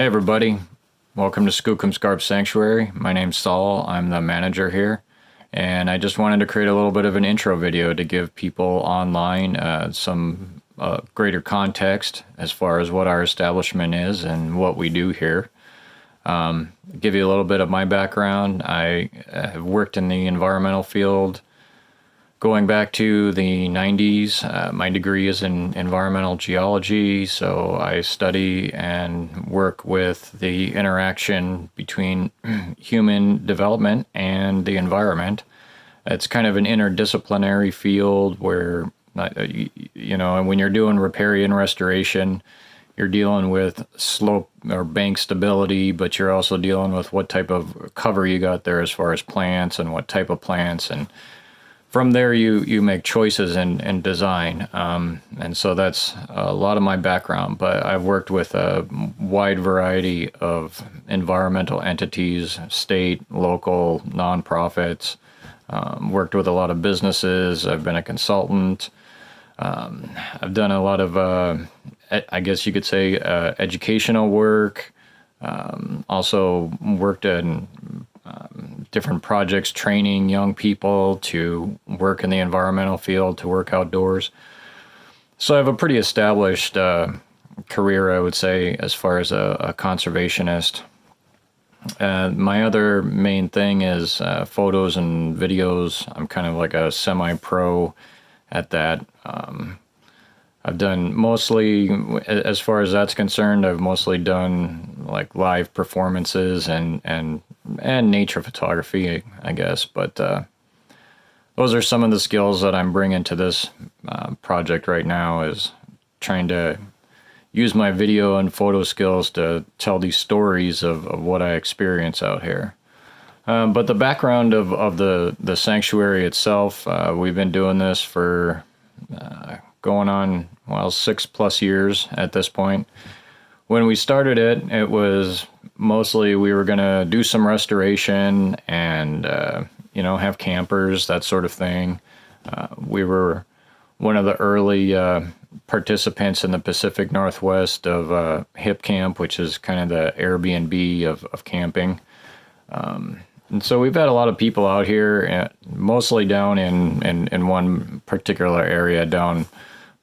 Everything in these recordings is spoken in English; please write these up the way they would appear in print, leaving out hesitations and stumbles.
Hey everybody, welcome to Skookum Scarp Sanctuary. My name's Saul, I'm the manager here, and I just wanted to create a little bit of an intro video to give people online some greater context as far as what our establishment is and what we do here. Give you a little bit of my background. I have worked in the environmental field going back to the 90s. My degree is in environmental geology, so I study and work with the interaction between human development and the environment. It's kind of an interdisciplinary field where, and when you're doing riparian restoration, you're dealing with slope or bank stability, but you're also dealing with what type of cover you got there as far as plants and what type of plants, and from there, you make choices in design, and so that's a lot of my background. But I've worked with a wide variety of environmental entities, state, local, nonprofits, worked with a lot of businesses. I've been a consultant. I've done a lot of, I guess you could say, educational work. Also worked in different projects, training young people to work in the environmental field, to work outdoors. So I have a pretty established career, I would say, as far as a conservationist. My other main thing is photos and videos. I'm kind of like a semi-pro at that. I've done mostly, as far as that's concerned, I've mostly done like live performances and nature photography, I guess. But those are some of the skills that I'm bringing to this project right now, is trying to use my video and photo skills to tell these stories of what I experience out here. But the background of the sanctuary itself, we've been doing this for going on, 6+ years at this point. When we started it, it was mostly we were going to do some restoration and, have campers, that sort of thing. We were one of the early participants in the Pacific Northwest of Hip Camp, which is kind of the Airbnb of camping. And so we've had a lot of people out here, mostly down in one particular area down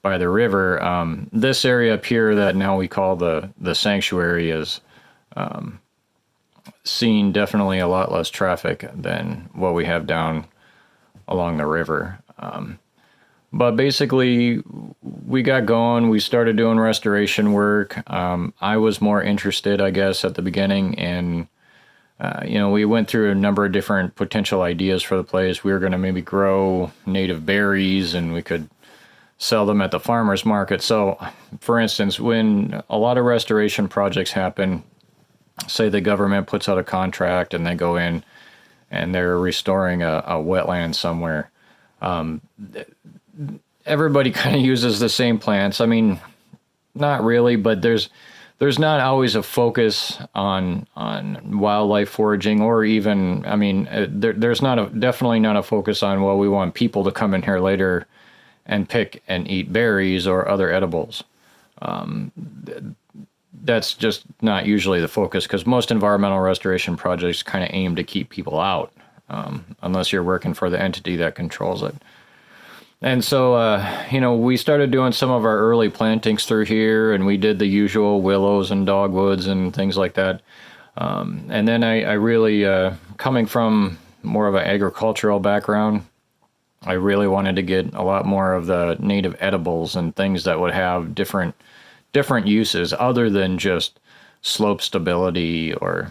by the river. This area up here that now we call the sanctuary is seeing definitely a lot less traffic than what we have down along the river. But basically, we got going. We started doing restoration work. I was more interested, I guess, at the beginning in, we went through a number of different potential ideas for the place. We were going to maybe grow native berries, and we could sell them at the farmer's market. So, for instance, when a lot of restoration projects happen, say the government puts out a contract and they go in and they're restoring a wetland somewhere, everybody kind of uses the same plants. I mean, not really, but there's not always a focus on wildlife foraging, or even, there's definitely not a focus on, well, we want people to come in here later and pick and eat berries or other edibles. That's just not usually the focus, because most environmental restoration projects kind of aim to keep people out, unless you're working for the entity that controls it. And so, we started doing some of our early plantings through here, and we did the usual willows and dogwoods and things like that. And then I really, coming from more of an agricultural background, I really wanted to get a lot more of the native edibles and things that would have different uses other than just slope stability or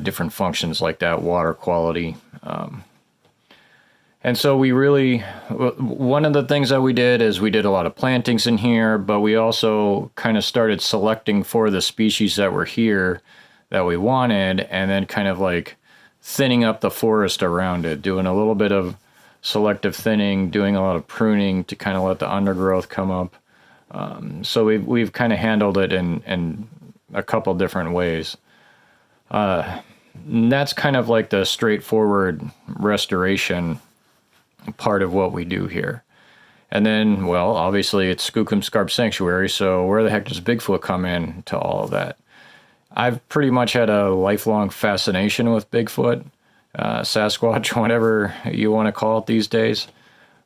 different functions like that, water quality. And so one of the things that we did is we did a lot of plantings in here, but we also kind of started selecting for the species that were here that we wanted, and then kind of like thinning up the forest around it, doing a little bit of selective thinning, doing a lot of pruning to kind of let the undergrowth come up. So we've kind of handled it in a couple different ways. And that's kind of like the straightforward restoration part of what we do here. And then, well, obviously it's Skookum Scarp Sanctuary, so where the heck does Bigfoot come in to all of that? I've pretty much had a lifelong fascination with Bigfoot, Sasquatch, whatever you want to call it these days.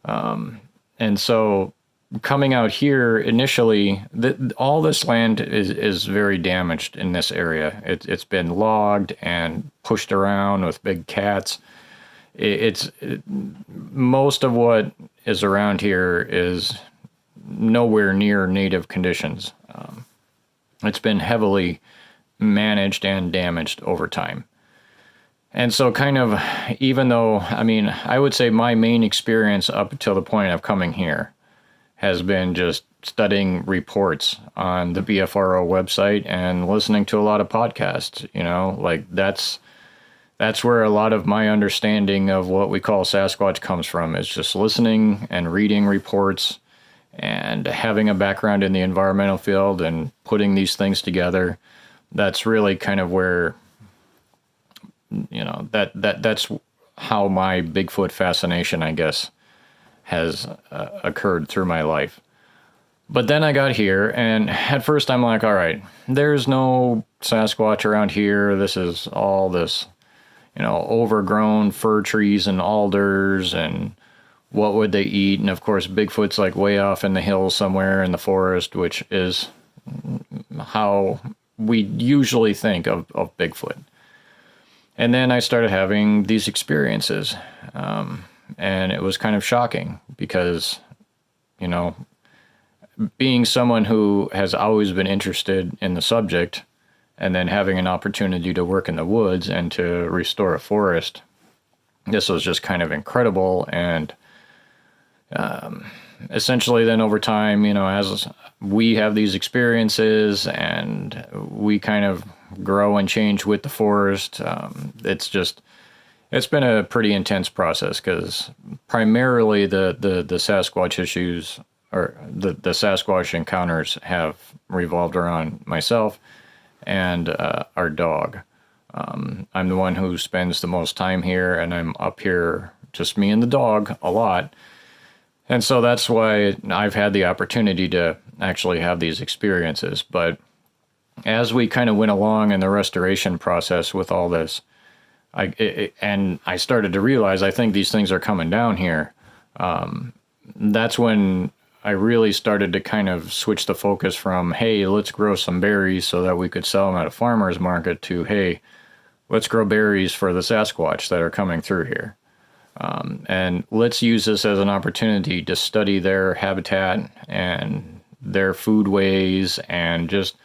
And so coming out here initially, all this land is very damaged in this area. It's been logged and pushed around with big cats. Most of what is around here is nowhere near native conditions. It's been heavily managed and damaged over time. And so kind of, even though, I mean, I would say my main experience up until the point of coming here has been just studying reports on the BFRO website and listening to a lot of podcasts, like that's where a lot of my understanding of what we call Sasquatch comes from, is just listening and reading reports and having a background in the environmental field and putting these things together. That's really kind of where, that's how my Bigfoot fascination, I guess, has occurred through my life. But then I got here, and at first I'm like, all right, there's no Sasquatch around here. This is all this, overgrown fir trees and alders, and what would they eat? And of course, Bigfoot's like way off in the hills somewhere in the forest, which is how we usually think of Bigfoot. And then I started having these experiences, and it was kind of shocking because, being someone who has always been interested in the subject and then having an opportunity to work in the woods and to restore a forest, this was just kind of incredible. And essentially then over time, as we have these experiences and we kind of grow and change with the forest, it's been a pretty intense process, because primarily the Sasquatch issues, or the Sasquatch encounters, have revolved around myself and our dog. I'm the one who spends the most time here, and I'm up here, just me and the dog, a lot. And so that's why I've had the opportunity to actually have these experiences. But as we kind of went along in the restoration process with all this, I started to realize, I think these things are coming down here. That's when I really started to kind of switch the focus from, hey, let's grow some berries so that we could sell them at a farmer's market, to, hey, let's grow berries for the Sasquatch that are coming through here. And let's use this as an opportunity to study their habitat and their food ways and just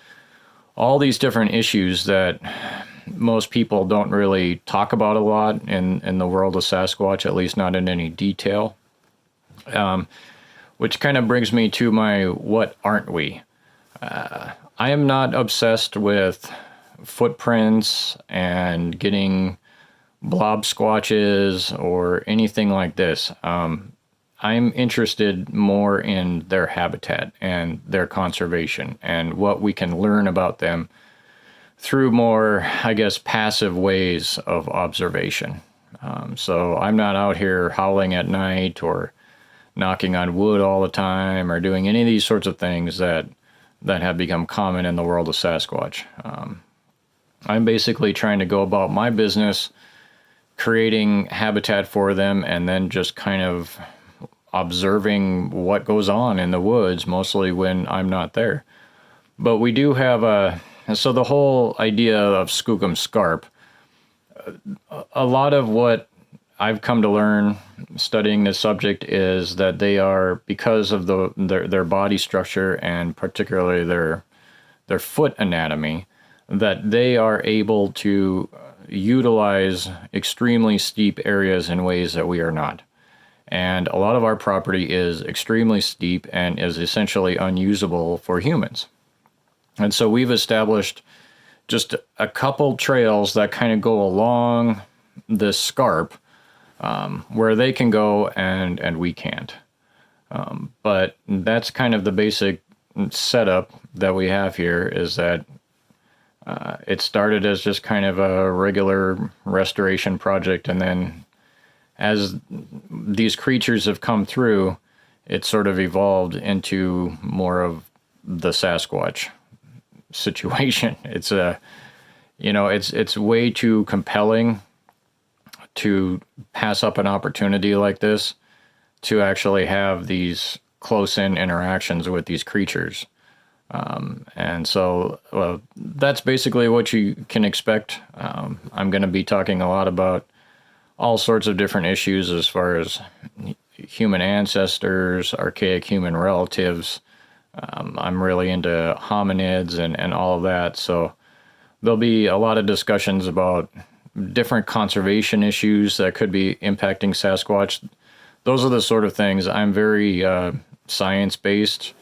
all these different issues that most people don't really talk about a lot in the world of Sasquatch, at least not in any detail. Which kind of brings me to my what aren't we? I am not obsessed with footprints and getting blob squatches or anything like this. I'm interested more in their habitat and their conservation and what we can learn about them through more, I guess, passive ways of observation. So I'm not out here howling at night or knocking on wood all the time or doing any of these sorts of things that have become common in the world of Sasquatch. I'm basically trying to go about my business creating habitat for them and then just kind of observing what goes on in the woods, mostly when I'm not there. But we do have so the whole idea of Skookum Scarp, a lot of what I've come to learn studying this subject is that they are, because of their body structure and particularly their foot anatomy, that they are able to utilize extremely steep areas in ways that we are not. And a lot of our property is extremely steep and is essentially unusable for humans. And so we've established just a couple trails that kind of go along this Scarp, where they can go and we can't. But that's kind of the basic setup that we have here, is that it started as just kind of a regular restoration project, and then as these creatures have come through, it sort of evolved into more of the Sasquatch. situation. It's a, it's way too compelling to pass up an opportunity like this to actually have these close-in interactions with these creatures. And so that's basically what you can expect. I'm going to be talking a lot about all sorts of different issues as far as human ancestors, archaic human relatives. I'm really into hominids and all of that. So there'll be a lot of discussions about different conservation issues that could be impacting Sasquatch. Those are the sort of things. I'm very science-based.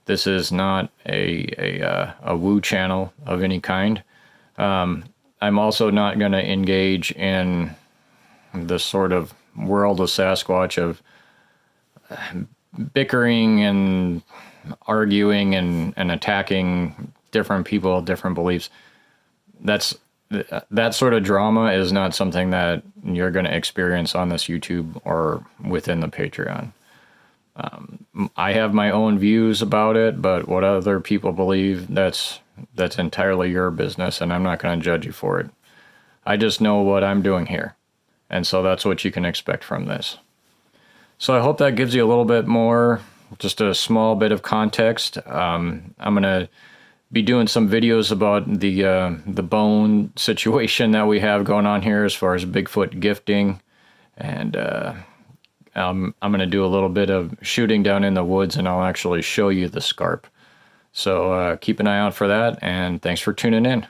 This is not a woo channel of any kind. I'm also not going to engage in the sort of world of Sasquatch of bickering and arguing and attacking different people, different beliefs. That sort of drama is not something that you're going to experience on this YouTube or within the Patreon. I have my own views about it, but what other people believe, that's entirely your business, and I'm not going to judge you for it. I just know what I'm doing here, and so that's what you can expect from this. So I hope that gives you a little bit more, just a small bit of context. I'm going to be doing some videos about the bone situation that we have going on here as far as Bigfoot gifting, and I'm going to do a little bit of shooting down in the woods, and I'll actually show you the Scarp. So keep an eye out for that, and thanks for tuning in.